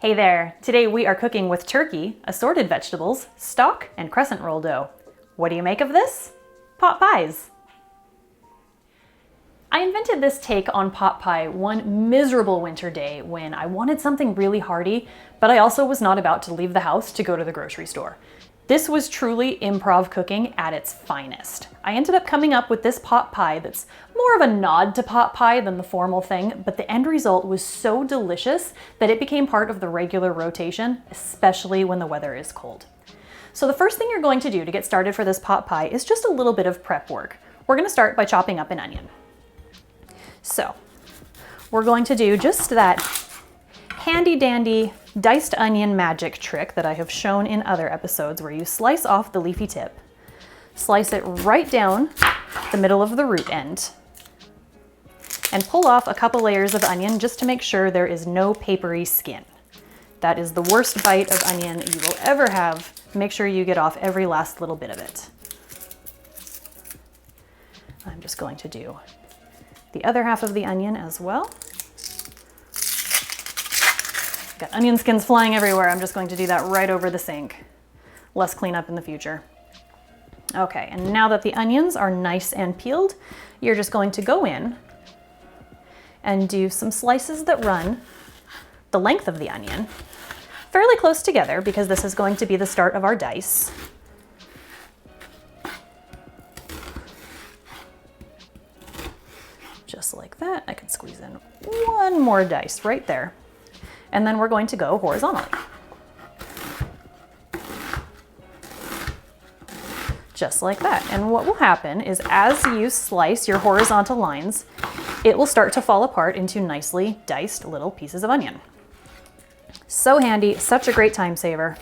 Hey there! Today we are cooking with turkey, assorted vegetables, stock, and crescent roll dough. What do you make of this? Pot pies! I invented this take on pot pie one miserable winter day when I wanted something really hearty, but I also was not about to leave the house to go to the grocery store. This was truly improv cooking at its finest. I ended up coming up with this pot pie that's more of a nod to pot pie than the formal thing, but the end result was so delicious that it became part of the regular rotation, especially when the weather is cold. So the first thing you're going to do to get started for this pot pie is just a little bit of prep work. We're going to start by chopping up an onion. So we're going to do just that handy dandy diced onion magic trick that I have shown in other episodes, where you slice off the leafy tip, slice it right down the middle of the root end, and pull off a couple layers of onion just to make sure there is no papery skin. That is the worst bite of onion you will ever have. Make sure you get off every last little bit of it. I'm just going to do the other half of the onion as well. Got onion skins flying everywhere. I'm just going to do that right over the sink. Less cleanup in the future. Okay, and now that the onions are nice and peeled, you're just going to go in and do some slices that run the length of the onion, fairly close together because this is going to be the start of our dice. Just like that. I could squeeze in one more dice right there. And then we're going to go horizontally. Just like that. And what will happen is as you slice your horizontal lines, it will start to fall apart into nicely diced little pieces of onion. So handy, such a great time saver.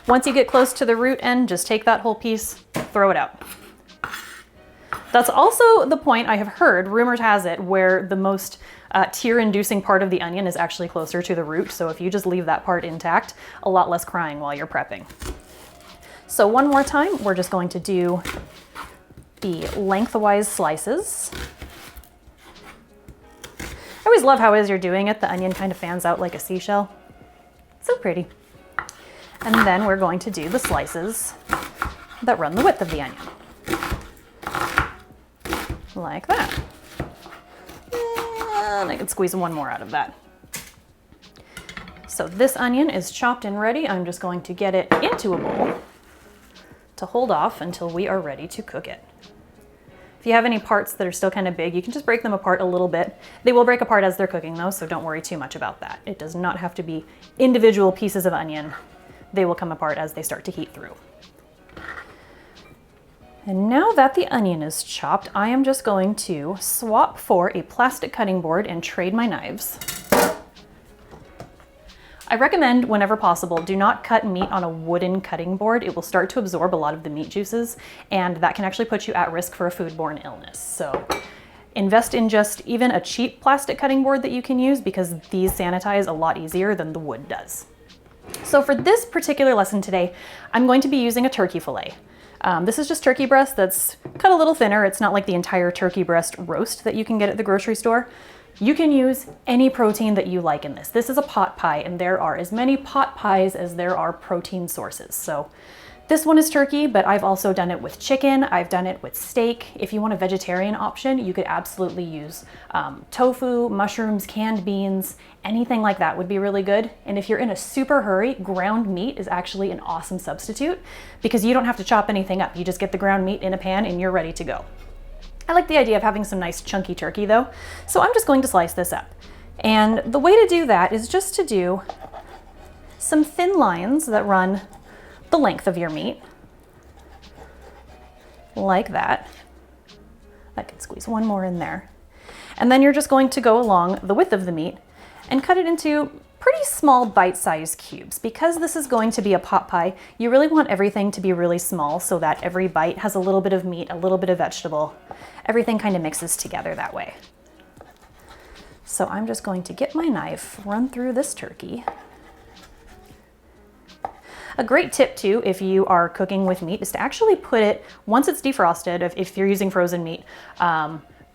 Once you get close to the root end, just take that whole piece, throw it out. That's also the point, I have heard, rumors has it, where the most tear-inducing part of the onion is actually closer to the root. So if you just leave that part intact, a lot less crying while you're prepping. So one more time, we're just going to do the lengthwise slices. I always love how as you're doing it, the onion kind of fans out like a seashell. So pretty. And then we're going to do the slices that run the width of the onion. Like that. And I can squeeze one more out of that. So this onion is chopped and ready. I'm just going to get it into a bowl to hold off until we are ready to cook it. If you have any parts that are still kind of big, you can just break them apart a little bit. They will break apart as they're cooking though, so don't worry too much about that. It does not have to be individual pieces of onion. They will come apart as they start to heat through. And now that the onion is chopped, I am just going to swap for a plastic cutting board and trade my knives. I recommend, whenever possible, do not cut meat on a wooden cutting board. It will start to absorb a lot of the meat juices, and that can actually put you at risk for a foodborne illness. So invest in just even a cheap plastic cutting board that you can use, because these sanitize a lot easier than the wood does. So for this particular lesson today, I'm going to be using a turkey fillet. This is just turkey breast that's cut a little thinner. It's not like the entire turkey breast roast that you can get at the grocery store. You can use any protein that you like in this. This is a pot pie, and there are as many pot pies as there are protein sources. So this one is turkey, but I've also done it with chicken. I've done it with steak. If you want a vegetarian option, you could absolutely use tofu, mushrooms, canned beans, anything like that would be really good. And if you're in a super hurry, ground meat is actually an awesome substitute because you don't have to chop anything up. You just get the ground meat in a pan and you're ready to go. I like the idea of having some nice chunky turkey though, so I'm just going to slice this up. And the way to do that is just to do some thin lines that run the length of your meat, like that. I can squeeze one more in there. And then you're just going to go along the width of the meat and cut it into pretty small bite-sized cubes. Because this is going to be a pot pie, you really want everything to be really small so that every bite has a little bit of meat, a little bit of vegetable. Everything kind of mixes together that way. So I'm just going to get my knife, run through this turkey. A great tip too, if you are cooking with meat, is to actually put it, once it's defrosted, if you're using frozen meat,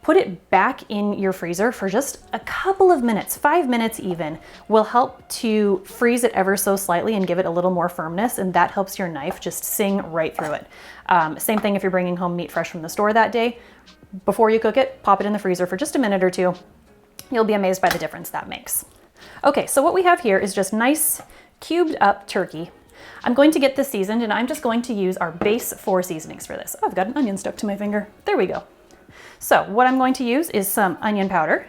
put it back in your freezer for just a couple of minutes, 5 minutes even, will help to freeze it ever so slightly and give it a little more firmness, and that helps your knife just sing right through it. Same thing if you're bringing home meat fresh from the store that day. Before you cook it, pop it in the freezer for just a minute or two. You'll be amazed by the difference that makes. Okay, so what we have here is just nice cubed up turkey. I'm going to get this seasoned, and I'm just going to use our base 4 seasonings for this. Oh, I've got an onion stuck to my finger. There we go. So what I'm going to use is some onion powder,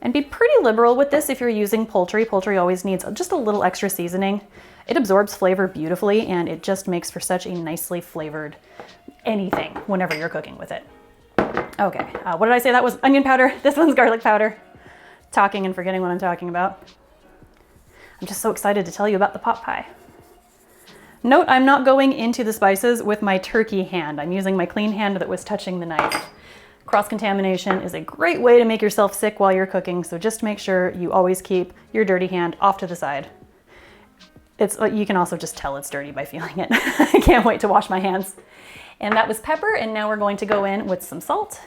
and be pretty liberal with this if you're using poultry. Poultry always needs just a little extra seasoning. It absorbs flavor beautifully, and it just makes for such a nicely flavored anything whenever you're cooking with it. Okay, what did I say that was? Onion powder. This one's garlic powder. Talking and forgetting what I'm talking about. I'm just so excited to tell you about the pot pie. Note, I'm not going into the spices with my turkey hand. I'm using my clean hand that was touching the knife. Cross-contamination is a great way to make yourself sick while you're cooking, so just make sure you always keep your dirty hand off to the side. You can also just tell it's dirty by feeling it. I can't wait to wash my hands. And that was pepper, and now we're going to go in with some salt,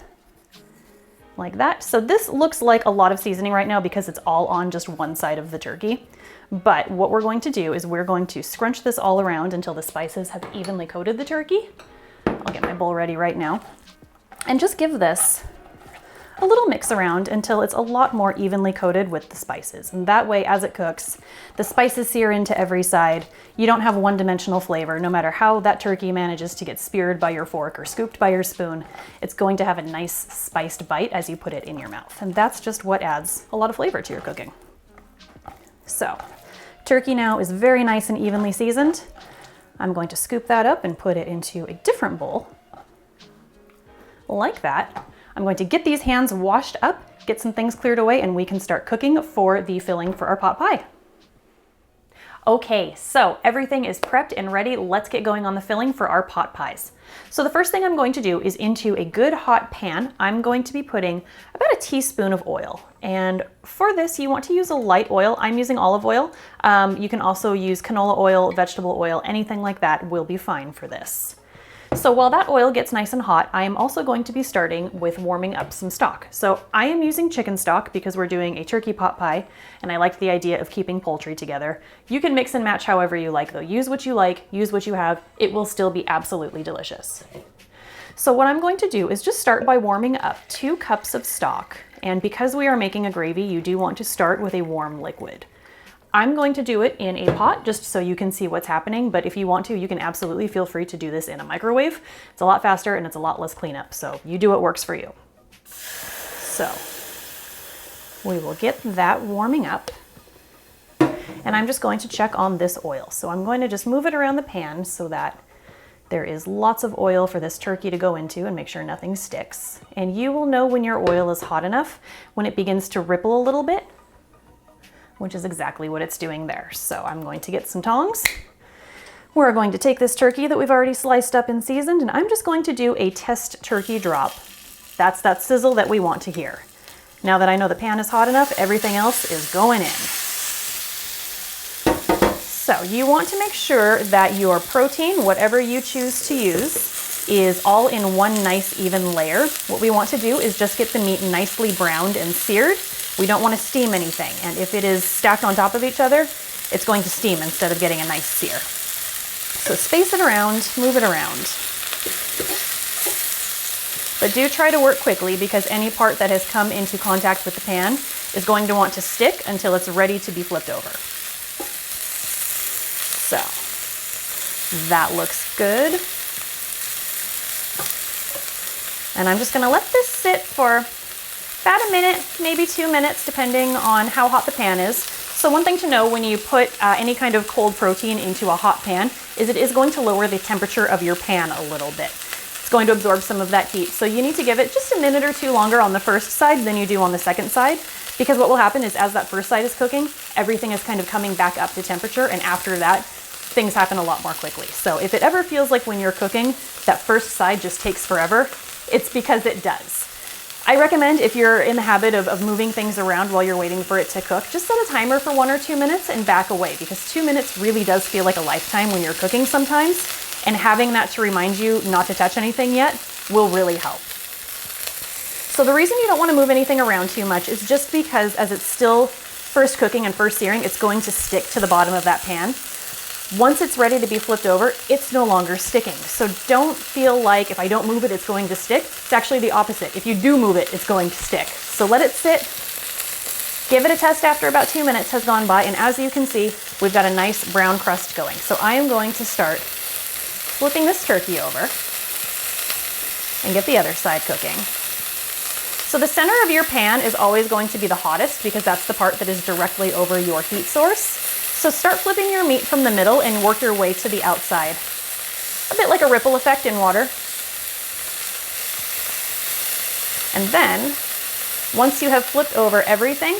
like that. So this looks like a lot of seasoning right now because it's all on just one side of the turkey. But what we're going to do is we're going to scrunch this all around until the spices have evenly coated the turkey. I'll get my bowl ready right now. And just give this a little mix around until it's a lot more evenly coated with the spices. And that way, as it cooks, the spices sear into every side. You don't have one-dimensional flavor. No matter how that turkey manages to get speared by your fork or scooped by your spoon, it's going to have a nice spiced bite as you put it in your mouth. And that's just what adds a lot of flavor to your cooking. So, turkey now is very nice and evenly seasoned. I'm going to scoop that up and put it into a different bowl. Like that. I'm going to get these hands washed up, get some things cleared away, and we can start cooking for the filling for our pot pie. Okay, so everything is prepped and ready. Let's get going on the filling for our pot pies. So the first thing I'm going to do is into a good hot pan, I'm going to be putting about a teaspoon of oil. And for this, you want to use a light oil. I'm using olive oil. You can also use canola oil, vegetable oil, anything like that will be fine for this. So while that oil gets nice and hot, I am also going to be starting with warming up some stock. So I am using chicken stock because we're doing a turkey pot pie, and I like the idea of keeping poultry together. You can mix and match however you like though. Use what you like, use what you have. It will still be absolutely delicious. So what I'm going to do is just start by warming up 2 cups of stock. And because we are making a gravy, you do want to start with a warm liquid. I'm going to do it in a pot just so you can see what's happening, but if you want to, you can absolutely feel free to do this in a microwave. It's a lot faster and it's a lot less cleanup, so you do what works for you. So we will get that warming up, and I'm just going to check on this oil. So I'm going to just move it around the pan so that there is lots of oil for this turkey to go into and make sure nothing sticks. And you will know when your oil is hot enough when it begins to ripple a little bit, which is exactly what it's doing there. So I'm going to get some tongs. We're going to take this turkey that we've already sliced up and seasoned, and I'm just going to do a test turkey drop. That's that sizzle that we want to hear. Now that I know the pan is hot enough, everything else is going in. So you want to make sure that your protein, whatever you choose to use, is all in one nice even layer. What we want to do is just get the meat nicely browned and seared. We don't want to steam anything, and if it is stacked on top of each other, it's going to steam instead of getting a nice sear. So space it around, move it around. But do try to work quickly because any part that has come into contact with the pan is going to want to stick until it's ready to be flipped over. So that looks good. And I'm just going to let this sit for about a minute, maybe 2 minutes, depending on how hot the pan is. So one thing to know when you put any kind of cold protein into a hot pan is it is going to lower the temperature of your pan a little bit. It's going to absorb some of that heat. So you need to give it just a minute or 2 longer on the first side than you do on the second side, because what will happen is as that first side is cooking, everything is kind of coming back up to temperature, and after that, things happen a lot more quickly. So if it ever feels like when you're cooking, that first side just takes forever, it's because it does. I recommend if you're in the habit of moving things around while you're waiting for it to cook, just set a timer for 1 or 2 minutes and back away, because 2 minutes really does feel like a lifetime when you're cooking sometimes, and having that to remind you not to touch anything yet will really help. So the reason you don't want to move anything around too much is just because as it's still first cooking and first searing, it's going to stick to the bottom of that pan. Once it's ready to be flipped over, it's no longer sticking. So don't feel like if I don't move it, it's going to stick. It's actually the opposite. If you do move it, it's going to stick. So let it sit. Give it a test after about 2 minutes has gone by, and as you can see, we've got a nice brown crust going. So I am going to start flipping this turkey over and get the other side cooking. So the center of your pan is always going to be the hottest because that's the part that is directly over your heat source. So start flipping your meat from the middle and work your way to the outside. A bit like a ripple effect in water. And then, once you have flipped over everything,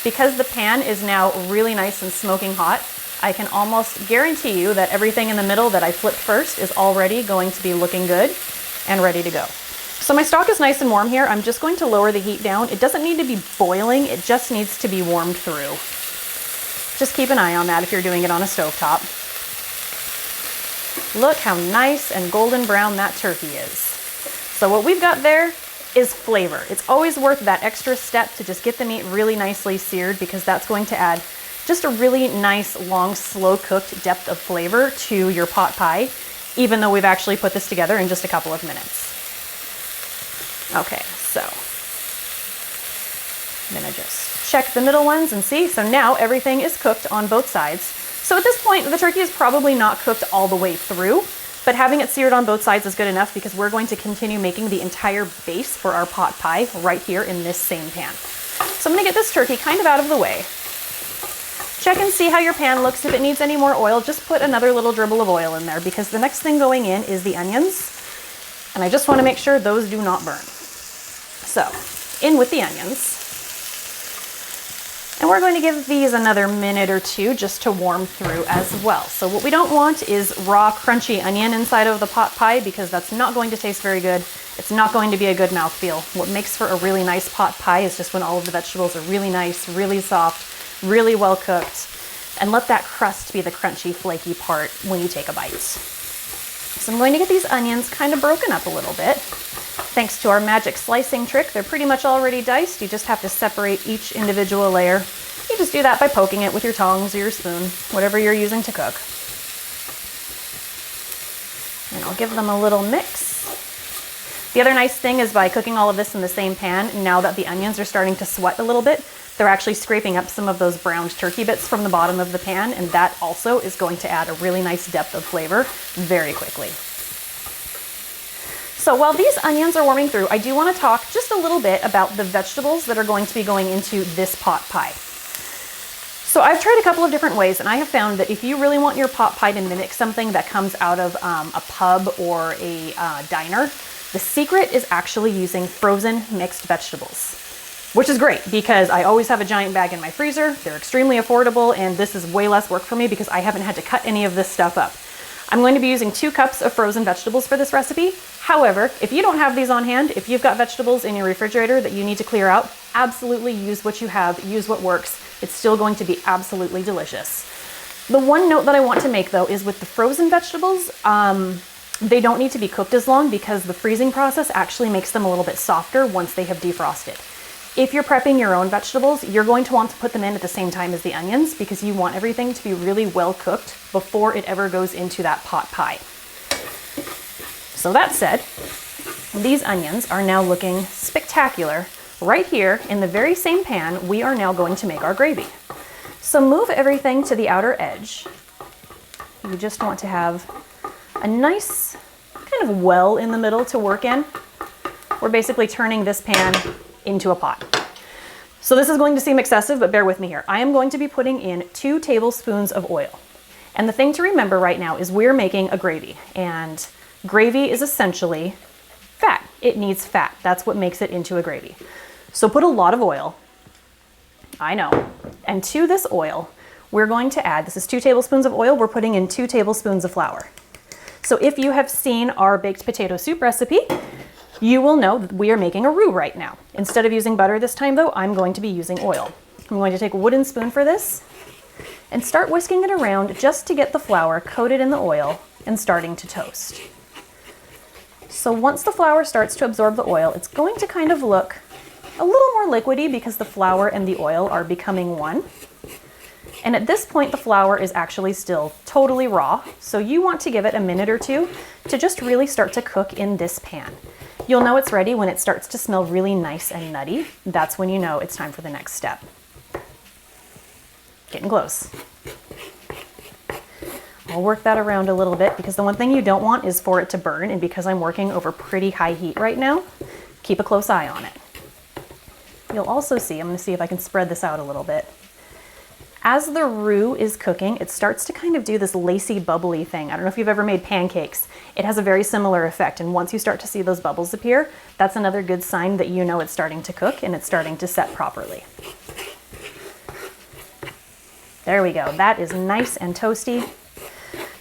because the pan is now really nice and smoking hot, I can almost guarantee you that everything in the middle that I flipped first is already going to be looking good and ready to go. So my stock is nice and warm here. I'm just going to lower the heat down. It doesn't need to be boiling, it just needs to be warmed through. Just keep an eye on that if you're doing it on a stovetop. Look how nice and golden brown that turkey is. So what we've got there is flavor. It's always worth that extra step to just get the meat really nicely seared because that's going to add just a really nice, long, slow-cooked depth of flavor to your pot pie, even though we've actually put this together in just a couple of minutes. Okay, so I'm gonna just check the middle ones and see. So now everything is cooked on both sides. So at this point, the turkey is probably not cooked all the way through, but having it seared on both sides is good enough because we're going to continue making the entire base for our pot pie right here in this same pan. So I'm gonna get this turkey kind of out of the way. Check and see how your pan looks. If it needs any more oil, just put another little dribble of oil in there because the next thing going in is the onions. And I just wanna make sure those do not burn. So, in with the onions. And we're going to give these another minute or two just to warm through as well. So what we don't want is raw, crunchy onion inside of the pot pie because that's not going to taste very good. It's not going to be a good mouthfeel. What makes for a really nice pot pie is just when all of the vegetables are really nice, really soft, really well cooked, and let that crust be the crunchy, flaky part when you take a bite. So I'm going to get these onions kind of broken up a little bit. Thanks to our magic slicing trick, they're pretty much already diced. You just have to separate each individual layer. You just do that by poking it with your tongs or your spoon, whatever you're using to cook. And I'll give them a little mix. The other nice thing is by cooking all of this in the same pan, now that the onions are starting to sweat a little bit, they're actually scraping up some of those browned turkey bits from the bottom of the pan, and that also is going to add a really nice depth of flavor very quickly. So while these onions are warming through, I do want to talk just a little bit about the vegetables that are going to be going into this pot pie. So I've tried a couple of different ways, and I have found that if you really want your pot pie to mimic something that comes out of a pub or a diner, the secret is actually using frozen mixed vegetables, which is great because I always have a giant bag in my freezer. They're extremely affordable, and this is way less work for me because I haven't had to cut any of this stuff up. I'm going to be using 2 cups of frozen vegetables for this recipe. However, if you don't have these on hand, if you've got vegetables in your refrigerator that you need to clear out, absolutely use what you have, use what works. It's still going to be absolutely delicious. The one note that I want to make though is with the frozen vegetables, they don't need to be cooked as long because the freezing process actually makes them a little bit softer once they have defrosted. If you're prepping your own vegetables, you're going to want to put them in at the same time as the onions because you want everything to be really well cooked before it ever goes into that pot pie. So that said, these onions are now looking spectacular. Right here in the very same pan, we are now going to make our gravy. So move everything to the outer edge. You just want to have a nice kind of well in the middle to work in. We're basically turning this pan into a pot. So this is going to seem excessive, but bear with me here. I am going to be putting in 2 tablespoons of oil. And the thing to remember right now is we're making a gravy, and gravy is essentially fat. It needs fat. That's what makes it into a gravy. So put a lot of oil, I know, and to this oil, we're going to add, this is 2 tablespoons of oil, we're putting in 2 tablespoons of flour. So if you have seen our baked potato soup recipe, you will know that we are making a roux right now. Instead of using butter this time though, I'm going to be using oil. I'm going to take a wooden spoon for this and start whisking it around just to get the flour coated in the oil and starting to toast. So once the flour starts to absorb the oil, it's going to kind of look a little more liquidy because the flour and the oil are becoming one. And at this point, the flour is actually still totally raw. So you want to give it a minute or two to just really start to cook in this pan. You'll know it's ready when it starts to smell really nice and nutty. That's when you know it's time for the next step. Getting close. I'll work that around a little bit because the one thing you don't want is for it to burn. And because I'm working over pretty high heat right now, keep a close eye on it. You'll also see, I'm going to see if I can spread this out a little bit. As the roux is cooking, it starts to kind of do this lacy, bubbly thing. I don't know if you've ever made pancakes. It has a very similar effect. And once you start to see those bubbles appear, that's another good sign that you know it's starting to cook and it's starting to set properly. There we go. That is nice and toasty.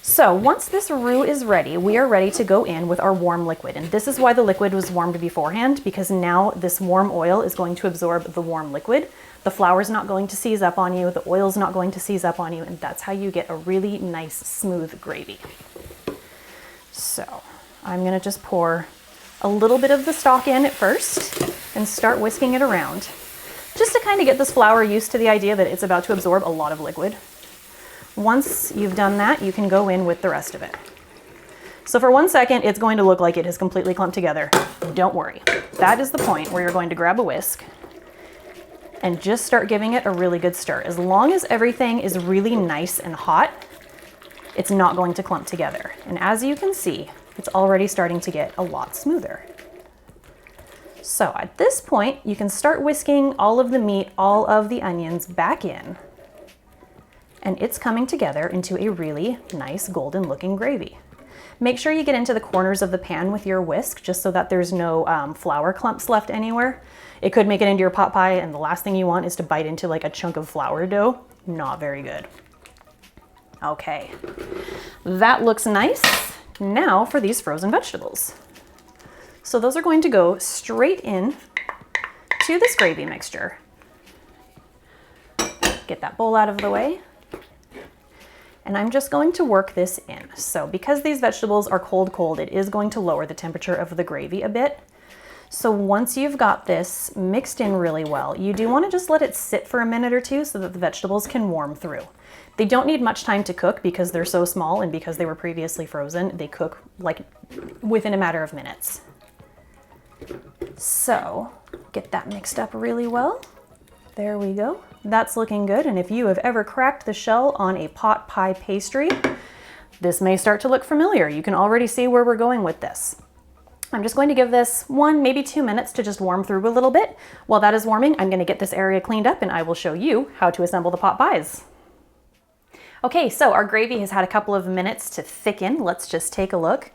So once this roux is ready, we are ready to go in with our warm liquid. And this is why the liquid was warmed beforehand, because now this warm oil is going to absorb the warm liquid. The flour's not going to seize up on you, the oil's not going to seize up on you, and that's how you get a really nice, smooth gravy. So I'm gonna just pour a little bit of the stock in at first and start whisking it around, just to kind of get this flour used to the idea that it's about to absorb a lot of liquid. Once you've done that, you can go in with the rest of it. So for 1 second, it's going to look like it has completely clumped together. Don't worry. That is the point where you're going to grab a whisk and just start giving it a really good stir. As long as everything is really nice and hot, it's not going to clump together. And as you can see, it's already starting to get a lot smoother. So at this point, you can start whisking all of the meat, all of the onions back in, and it's coming together into a really nice golden looking gravy. Make sure you get into the corners of the pan with your whisk just so that there's no flour clumps left anywhere. It could make it into your pot pie, and the last thing you want is to bite into like a chunk of flour dough. Not very good. Okay, that looks nice. Now for these frozen vegetables. So those are going to go straight in to this gravy mixture. Get that bowl out of the way. And I'm just going to work this in. So because these vegetables are cold, it is going to lower the temperature of the gravy a bit. So once you've got this mixed in really well, you do want to just let it sit for a minute or two so that the vegetables can warm through. They don't need much time to cook because they're so small, and because they were previously frozen, they cook like within a matter of minutes. So get that mixed up really well. There we go. That's looking good. And if you have ever cracked the shell on a pot pie pastry, this may start to look familiar. You can already see where we're going with this. I'm just going to give this 1, maybe 2 minutes to just warm through a little bit. While that is warming, I'm going to get this area cleaned up and I will show you how to assemble the pot pies. Okay, so our gravy has had a couple of minutes to thicken. Let's just take a look.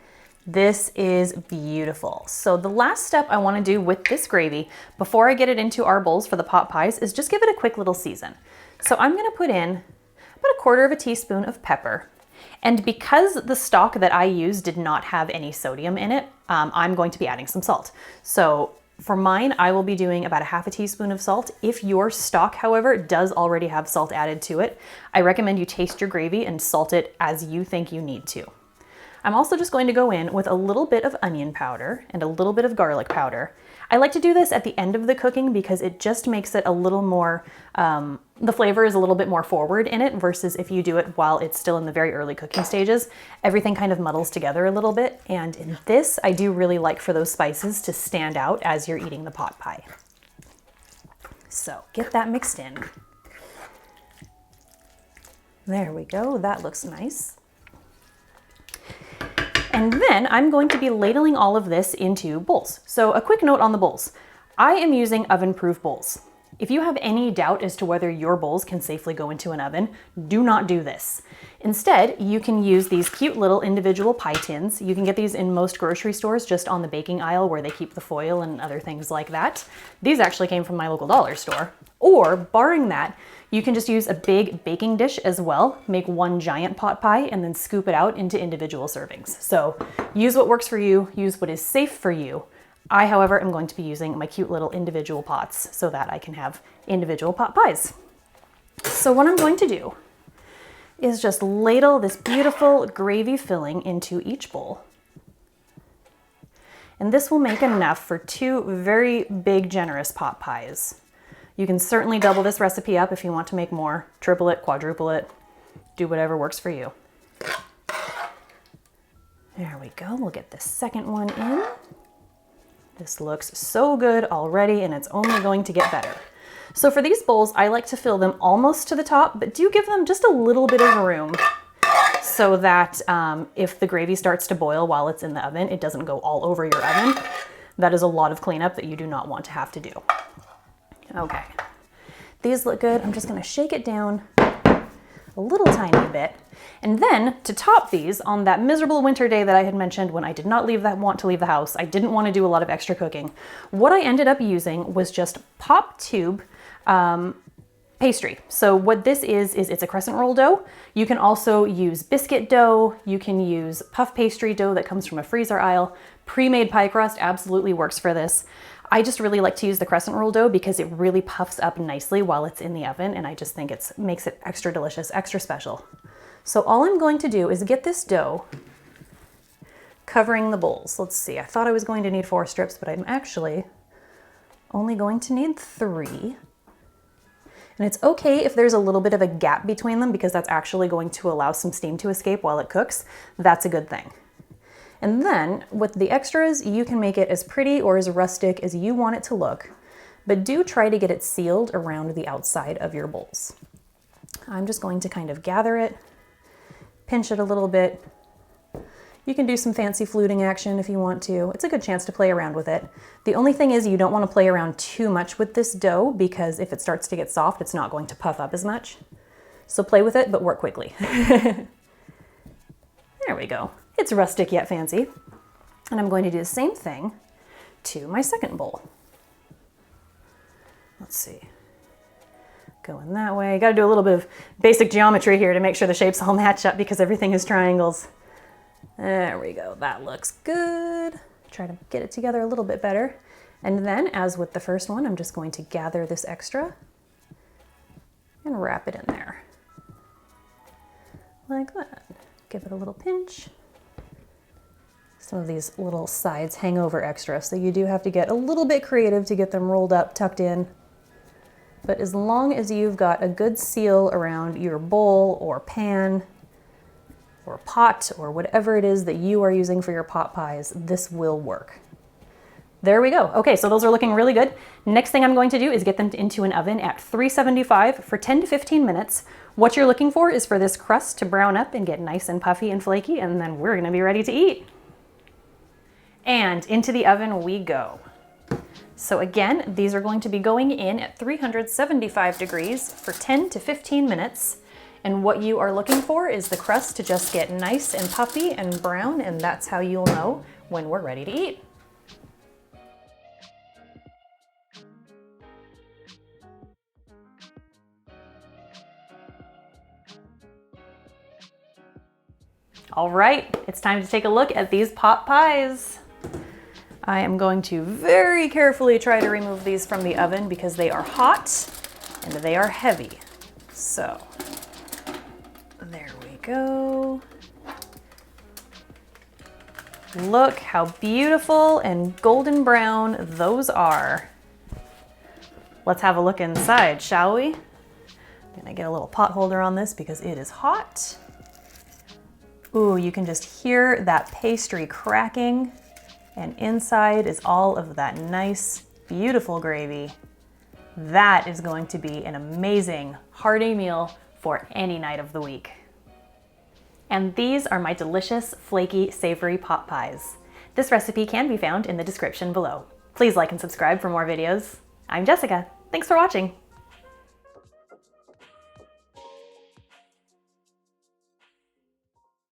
This is beautiful. So the last step I want to do with this gravy before I get it into our bowls for the pot pies is just give it a quick little season. So I'm going to put in about 1/4 teaspoon of pepper. And because the stock that I used did not have any sodium in it, I'm going to be adding some salt. So for mine, I will be doing about 1/2 teaspoon of salt. If your stock, however, does already have salt added to it, I recommend you taste your gravy and salt it as you think you need to. I'm also just going to go in with a little bit of onion powder and a little bit of garlic powder. I like to do this at the end of the cooking because it just makes it a little more, the flavor is a little bit more forward in it versus if you do it while it's still in the very early cooking stages. Everything kind of muddles together a little bit. And in this, I do really like for those spices to stand out as you're eating the pot pie. So get that mixed in. There we go, that looks nice. And then I'm going to be ladling all of this into bowls. So a quick note on the bowls. I am using oven-proof bowls. If you have any doubt as to whether your bowls can safely go into an oven, do not do this. Instead, you can use these cute little individual pie tins. You can get these in most grocery stores just on the baking aisle where they keep the foil and other things like that. These actually came from my local dollar store. Or, barring that, you can just use a big baking dish as well, make one giant pot pie, and then scoop it out into individual servings. So use what works for you, use what is safe for you. I, however, am going to be using my cute little individual pots so that I can have individual pot pies. So what I'm going to do is just ladle this beautiful gravy filling into each bowl. And this will make enough for 2 very big, generous pot pies. You can certainly double this recipe up if you want to make more. Triple it, quadruple it, do whatever works for you. There we go. We'll get the second one in. This looks so good already, and it's only going to get better. So for these bowls, I like to fill them almost to the top, but do give them just a little bit of room so that if the gravy starts to boil while it's in the oven, it doesn't go all over your oven. That is a lot of cleanup that you do not want to have to do. Okay, these look good. I'm just gonna shake it down a little tiny bit. And then to top these, on that miserable winter day that I had mentioned when I did not want to leave the house, I didn't want to do a lot of extra cooking. What I ended up using was just pop tube pastry. So what this is it's a crescent roll dough. You can also use biscuit dough. You can use puff pastry dough that comes from a freezer aisle. Pre-made pie crust absolutely works for this. I just really like to use the crescent roll dough because it really puffs up nicely while it's in the oven, and I just think it makes it extra delicious, extra special. So all I'm going to do is get this dough covering the bowls. Let's see, I thought I was going to need 4 strips, but I'm actually only going to need 3. And it's okay if there's a little bit of a gap between them because that's actually going to allow some steam to escape while it cooks. That's a good thing. And then with the extras, you can make it as pretty or as rustic as you want it to look, but do try to get it sealed around the outside of your bowls. I'm just going to kind of gather it, pinch it a little bit. You can do some fancy fluting action if you want to. It's a good chance to play around with it. The only thing is you don't want to play around too much with this dough because if it starts to get soft, it's not going to puff up as much. So play with it, but work quickly. There we go. It's rustic yet fancy. And I'm going to do the same thing to my second bowl. Let's see. Going that way. Got to do a little bit of basic geometry here to make sure the shapes all match up because everything is triangles. There we go. That looks good. Try to get it together a little bit better. And then, as with the first one, I'm just going to gather this extra and wrap it in there. Like that. Give it a little pinch. Some of these little sides hang over extra, so you do have to get a little bit creative to get them rolled up, tucked in. But as long as you've got a good seal around your bowl or pan or pot or whatever it is that you are using for your pot pies, this will work. There we go. Okay, so those are looking really good. Next thing I'm going to do is get them into an oven at 375 for 10 to 15 minutes. What you're looking for is for this crust to brown up and get nice and puffy and flaky, and then we're gonna be ready to eat. And into the oven we go. So again, these are going to be going in at 375 degrees for 10 to 15 minutes. And what you are looking for is the crust to just get nice and puffy and brown, and that's how you'll know when we're ready to eat. All right, it's time to take a look at these pot pies. I am going to very carefully try to remove these from the oven because they are hot and they are heavy. So, there we go. Look how beautiful and golden brown those are. Let's have a look inside, shall we? I'm gonna get a little pot holder on this because it is hot. Ooh, you can just hear that pastry cracking, and inside is all of that nice, beautiful gravy. That is going to be an amazing, hearty meal for any night of the week. And these are my delicious, flaky, savory pot pies. This recipe can be found in the description below. Please like and subscribe for more videos. I'm Jessica. Thanks for watching.